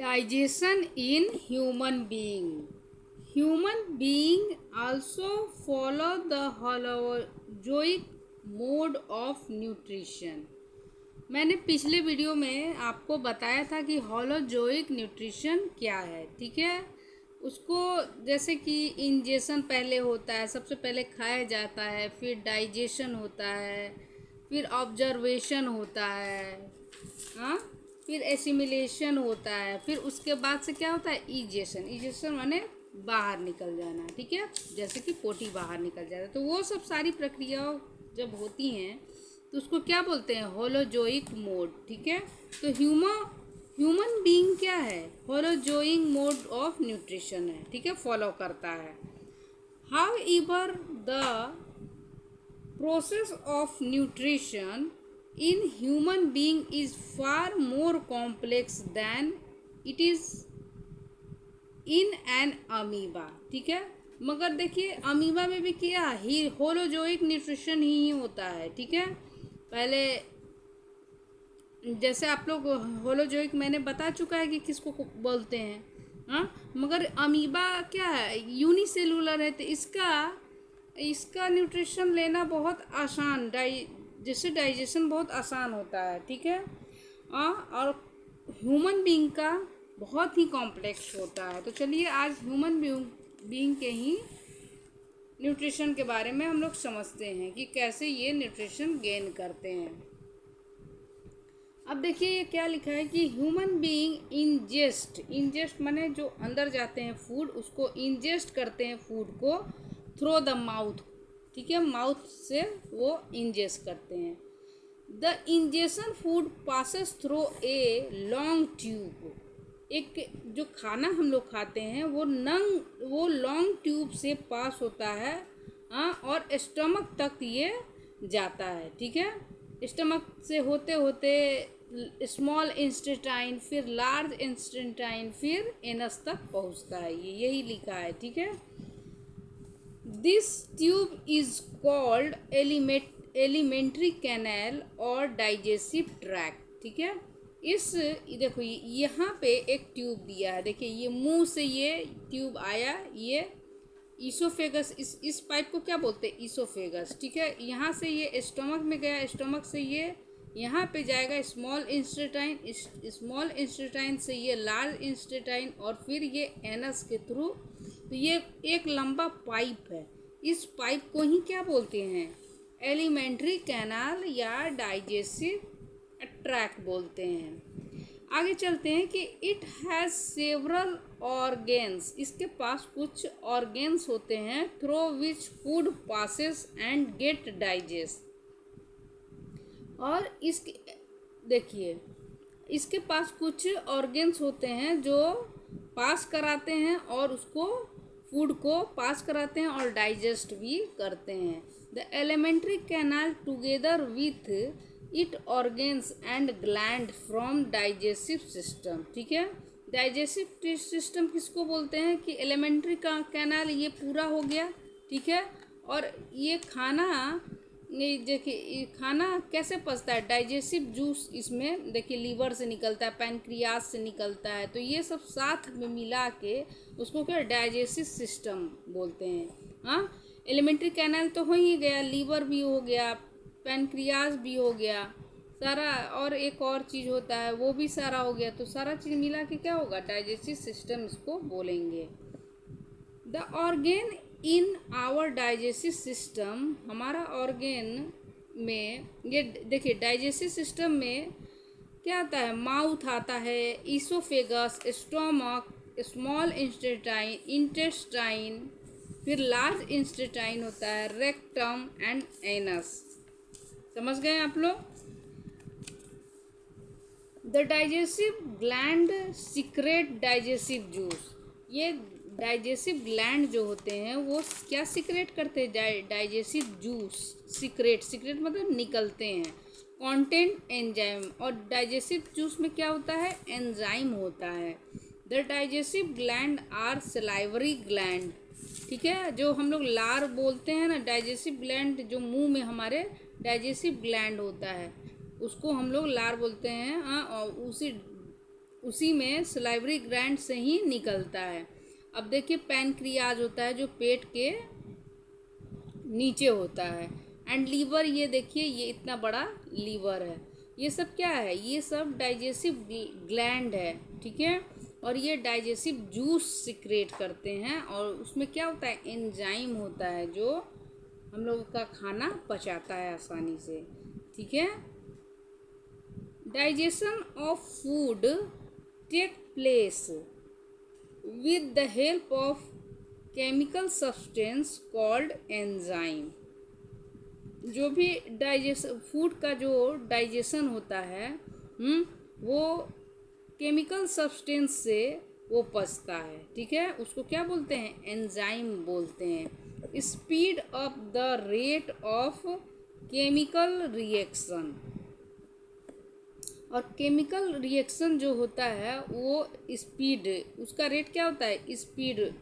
Digestion in human being. Human being also follow the holozoic mode of nutrition. मैंने पिछले video में आपको बताया था कि हॉलोजोइक न्यूट्रिशन क्या है, ठीक है। उसको जैसे कि इंजेशन पहले होता है, सबसे पहले खाया जाता है, फिर डाइजेशन होता है, फिर ऑब्जर्वेशन होता है, हाँ, फिर एसिमिलेशन होता है, फिर उसके बाद से क्या होता है, इजेशन। इजेशन माने बाहर निकल जाना, ठीक है, जैसे कि पोटी बाहर निकल जाता है। तो वो सब सारी प्रक्रियाओं जब होती हैं तो उसको क्या बोलते हैं, होलोजोइक मोड, ठीक है। तो ह्यूमन बीइंग क्या है, होलोजोइक मोड ऑफ न्यूट्रिशन है, ठीक है, फॉलो करता है। How ever the process of nutrition in human being is far more complex than it is in an amoeba, ठीक है। मगर देखिए अमीबा में भी क्या ही होलोजोइक न्यूट्रिशन ही होता है, ठीक है। पहले जैसे आप लोग होलोजोइक मैंने बता चुका है कि किसको बोलते हैं, हाँ। मगर अमीबा क्या है, यूनिसेलुलर है, तो इसका न्यूट्रिशन लेना बहुत आसान, जिससे डाइजेशन बहुत आसान होता है, ठीक है। और ह्यूमन बीइंग का बहुत ही कॉम्प्लेक्स होता है। तो चलिए आज ह्यूमन बीइंग के ही न्यूट्रिशन के बारे में हम लोग समझते हैं कि कैसे ये न्यूट्रिशन गेन करते हैं। अब देखिए ये क्या लिखा है कि ह्यूमन बीइंग इंजेस्ट माने जो अंदर जाते हैं फूड, उसको इंजेस्ट करते हैं फूड को थ्रू द माउथ, ठीक है, माउथ से वो इंजेस्ट करते हैं। The ingestion food passes through a long tube. एक जो खाना हम लोग खाते हैं वो लॉन्ग ट्यूब से पास होता है, हाँ, और स्टमक तक ये जाता है, ठीक है। स्टमक से होते होते स्मॉल इंस्टेटाइन, फिर लार्ज इंस्टेटाइन, फिर एनस तक पहुंचता है, ये यही लिखा है, ठीक है। This tube is called alimentary canal और डाइजेस्टिव ट्रैक्ट, ठीक है। देखो यहाँ पे एक ट्यूब दिया है, देखिए ये मुंह से ये ट्यूब आया, ये ईसोफेगस, इस पाइप को क्या बोलते हैं, ईसोफेगस, ठीक है। यहाँ से ये स्टमक में गया, स्टमक से ये यहाँ पे जाएगा स्मॉल इंस्टेटाइन से ये लार्ज इंस्टेटाइन, और फिर ये एनस के थ्रू। तो ये एक लंबा पाइप है, इस पाइप को ही क्या बोलते हैं, एलिमेंट्री कैनाल या डाइजेस्टिव ट्रैक्ट बोलते हैं। आगे चलते हैं कि इट हैज़ सेवरल ऑर्गेन्स, इसके पास कुछ ऑर्गेन्स होते हैं through which food passes and get digest. और इसके देखिए इसके पास कुछ ऑर्गेन्स होते हैं जो पास कराते हैं और उसको फूड को पास कराते हैं और डाइजेस्ट भी करते हैं। The alimentary canal together with it organs and gland from digestive system, ठीक है। डाइजेस्टिव सिस्टम किसको बोलते हैं कि एलिमेंट्री का कैनाल ये पूरा हो गया, ठीक है। और ये खाना देखिए खाना कैसे पचता है, डाइजेस्टिव जूस इसमें देखिए लीवर से निकलता है, पैनक्रियास से निकलता है, तो ये सब साथ में मिला के उसको क्या डाइजेस्टिव सिस्टम बोलते हैं, हाँ। एलिमेंट्री कैनाल तो हो ही गया, लीवर भी हो गया, पैनक्रियास भी हो गया सारा, और एक और चीज़ होता है वो भी सारा हो गया, तो सारा चीज़ मिला के क्या होगा, डाइजेस्टिव सिस्टम इसको बोलेंगे। The organ in our digestive system, हमारा ऑर्गेन में ये देखिए डाइजेस्टिव सिस्टम में क्या आता है, माउथ आता है, ईसोफेगस, स्टोमक, स्मॉल इंटेस्टाइन, फिर लार्ज इंटेस्टाइन होता है, रेक्टम एंड एनस। समझ गए आप लोग। The digestive gland secret digestive juice, ये डाइजेस्टिव ग्लैंड जो होते हैं वो क्या सीक्रेट करते हैं, डाइजेस्टिव जूस सीक्रेट मतलब निकलते हैं, कंटेंट एंजाइम, और डाइजेस्टिव जूस में क्या होता है, एंजाइम होता है। The digestive gland are salivary gland, ठीक है, जो हम लोग लार बोलते हैं ना, डाइजेस्टिव ग्लैंड जो मुंह में हमारे डाइजेस्टिव ग्लैंड होता है उसको हम लोग लार बोलते हैं, हाँ। और उसी उसी में सलाइवरी ग्लैंड से ही निकलता है। अब देखिए पैनक्रियाज होता है जो पेट के नीचे होता है। एंड लीवर, ये देखिए ये इतना बड़ा लीवर है। ये सब क्या है? ये सब डाइजेस्टिव ग्लैंड है, ठीक है। और ये डाइजेस्टिव जूस सिक्रेट करते हैं और उसमें क्या होता है? एंजाइम होता है जो हम लोगों का खाना पचाता है आसानी से, ठीक है। Digestion of food take place with the help of chemical substance called enzyme। जो भी डाइजेशन, फूड का जो डाइजेशन होता है वो केमिकल सब्सटेंस से वो पचता है, ठीक है। उसको क्या बोलते हैं? एंजाइम बोलते हैं। Speed up the rate of chemical reaction. और केमिकल रिएक्शन जो होता है वो स्पीड, उसका रेट क्या होता है? स्पीड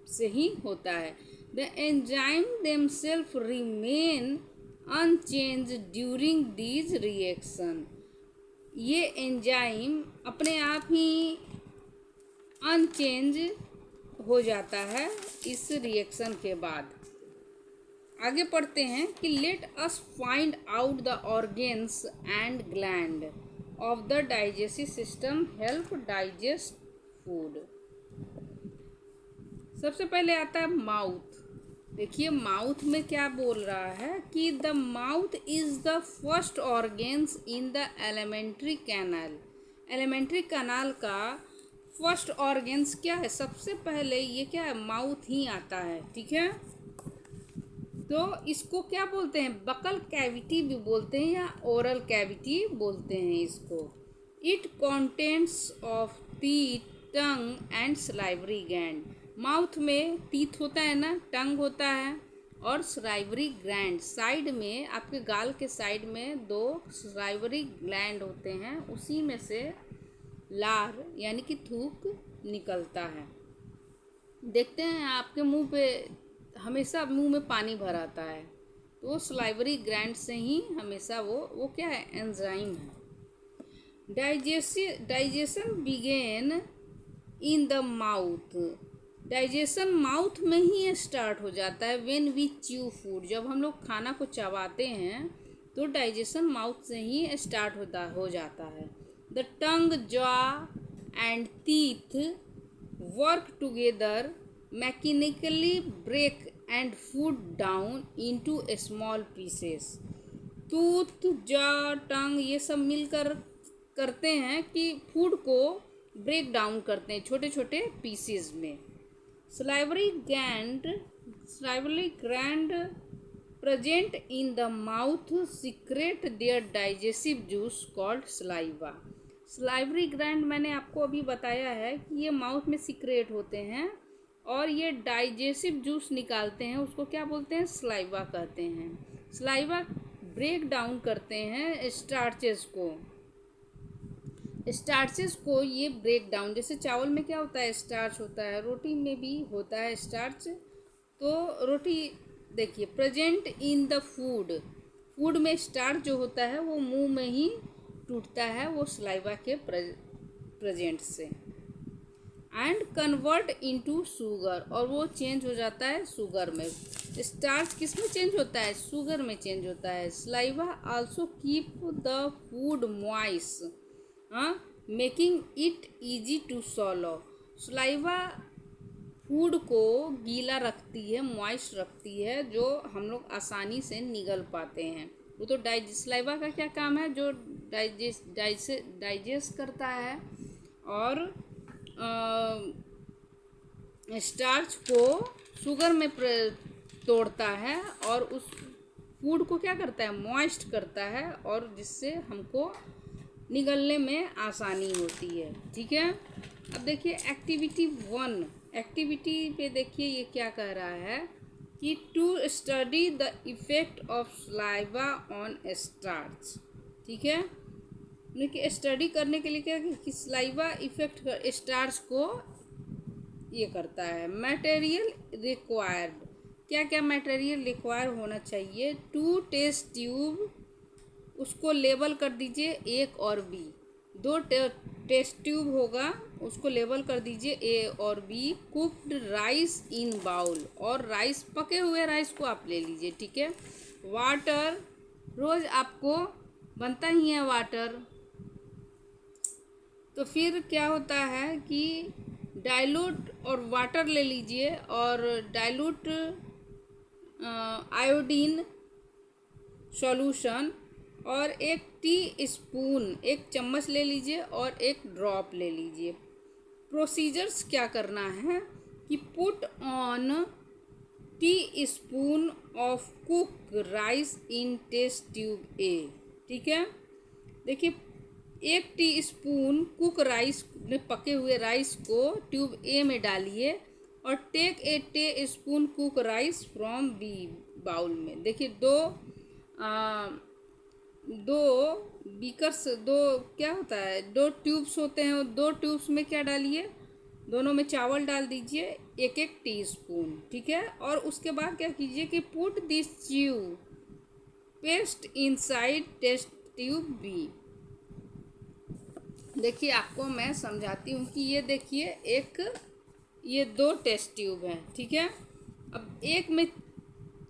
से ही होता है। The enzyme themselves remain unchange during these reaction. ये एंजाइम अपने आप ही अनचेंज हो जाता है इस रिएक्शन के बाद। आगे पढ़ते हैं कि let us find out the organs and gland of the digestive system help digest food. सबसे पहले आता है माउथ। देखिए माउथ में क्या बोल रहा है कि the mouth is the first organs in the alimentary canal. Alimentary canal का फर्स्ट ऑर्गेन्स क्या है? सबसे पहले ये क्या है? माउथ ही आता है, ठीक है। तो इसको क्या बोलते हैं? बकल कैविटी भी बोलते हैं या ओरल कैविटी बोलते हैं इसको। It contents of teeth, tongue and salivary gland. Mouth में टीथ होता है ना, टंग होता है और सलाइवरी ग्लैंड। साइड में, आपके गाल के साइड में 2 सलाइवरी ग्लैंड होते हैं, उसी में से लार यानी कि थूक निकलता है। देखते हैं आपके मुंह पे हमेशा मुंह में पानी भर आता है, तो वो सलाइवरी ग्लैंड से ही हमेशा वो क्या है? एंजाइम है। Digestion begin in the mouth. Digestion mouth में ही स्टार्ट हो जाता है। व्हेन वी च्यू फूड, जब हम लोग खाना को चबाते हैं तो डाइजेशन माउथ से ही स्टार्ट हो जाता है। The tongue, jaw and teeth work together mechanically break and food down into small pieces. Tooth, jaw, tongue ये सब मिलकर करते हैं कि फूड को ब्रेक डाउन करते हैं छोटे छोटे पीसेस में। Salivary gland present in the mouth secrete their digestive juice called saliva. Salivary gland मैंने आपको अभी बताया है कि ये माउथ में सीक्रेट होते हैं और ये डाइजेस्टिव जूस निकालते हैं, उसको क्या बोलते हैं? सलाइवा कहते हैं। सलाइवा ब्रेक डाउन करते हैं स्टार्चेस को ये ब्रेक डाउन, जैसे चावल में क्या होता है? स्टार्च होता है, रोटी में भी होता है स्टार्च। तो रोटी देखिए प्रेजेंट इन द फूड में स्टार्च जो होता है वो मुंह में ही टूटता है, वो सलाइवा के प्रेजेंट से। एंड कन्वर्ट इनटू शुगर, और वो चेंज हो जाता है शुगर में। स्टार्च किस में चेंज होता है? शुगर में चेंज होता है। Saliva also keep the food moist, making it easy to swallow. Saliva food को गीला रखती है, मॉइस्ट रखती है, जो हम लोग आसानी से निगल पाते हैं। वो तो सलाइवा का क्या काम है? जो डाइजेस्ट करता है और स्टार्च को शुगर में तोड़ता है और उस फूड को क्या करता है? मॉइस्ट करता है, और जिससे हमको निगलने में आसानी होती है, ठीक है। अब देखिए एक्टिविटी 1। एक्टिविटी पे देखिए ये क्या कह रहा है कि to study the effect of saliva on starch, ठीक है। उनकी स्टडी करने के लिए क्या कि सलाइवा इफेक्ट स्टार्च को ये करता है। मटेरियल रिक्वायर्ड, क्या क्या मटेरियल रिक्वायर होना चाहिए? 2 टेस्ट ट्यूब, उसको लेबल कर दीजिए A और B। 2 टेस्ट ट्यूब होगा उसको लेबल कर दीजिए ए और बी। कुक्ड राइस इन बाउल, और राइस पके हुए राइस को आप ले लीजिए, ठीक है। वाटर, रोज़ आपको बनता ही है वाटर। तो फिर क्या होता है कि डाइल्यूट और वाटर ले लीजिए, और डाइल्यूट आयोडीन सॉल्यूशन, और एक टी स्पून, एक चम्मच ले लीजिए और एक ड्रॉप ले लीजिए। प्रोसीजर्स क्या करना है कि put on teaspoon of cook rice in test tube A, ठीक है। देखिए, एक टी स्पून कुक राइस में पके हुए राइस को ट्यूब ए में डालिए, और take a teaspoon cook rice from b bowl में। देखिए, दो बीकर्स, दो क्या होता है, दो ट्यूब्स होते हैं, दो ट्यूब्स में क्या डालिए, दोनों में चावल डाल दीजिए, एक एक टीस्पून, ठीक है। और उसके बाद क्या कीजिए कि put this chew paste inside test tube b. देखिए, आपको मैं समझाती हूँ कि ये देखिए, ये दो टेस्ट ट्यूब हैं, ठीक है। अब एक में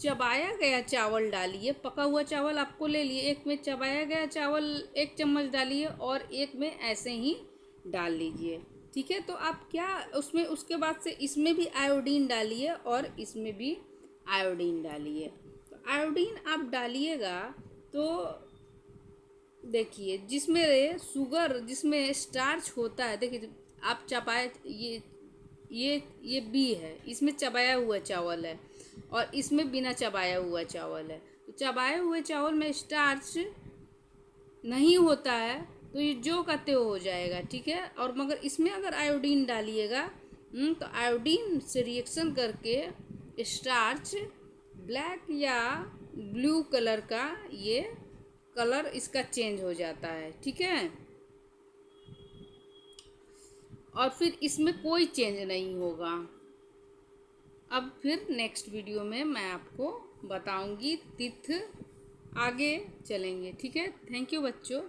चबाया गया चावल डालिए, पका हुआ चावल आपको ले लिए, एक में चबाया गया चावल 1 चम्मच डालिए, और एक में ऐसे ही डाल लीजिए, ठीक है। तो आप क्या उसमें, उसके बाद से इसमें भी आयोडीन डालिए और इसमें भी आयोडीन डालिए। तो आयोडीन आप डालिएगा तो देखिए, जिसमें शुगर, जिसमें स्टार्च होता है, देखिए आप चबाए, ये बी है, इसमें चबाया हुआ चावल है, और इसमें बिना चबाया हुआ चावल है। तो चबाए हुए चावल में स्टार्च नहीं होता है, तो ये जो कहते हो जाएगा, ठीक है। और मगर इसमें अगर आयोडीन डालिएगा तो आयोडीन से रिएक्शन करके स्टार्च ब्लैक या ब्लू कलर का, ये कलर इसका चेंज हो जाता है, ठीक है। और फिर इसमें कोई चेंज नहीं होगा। अब फिर नेक्स्ट वीडियो में मैं आपको बताऊंगी, तिथ आगे चलेंगे, ठीक है। थैंक यू बच्चों।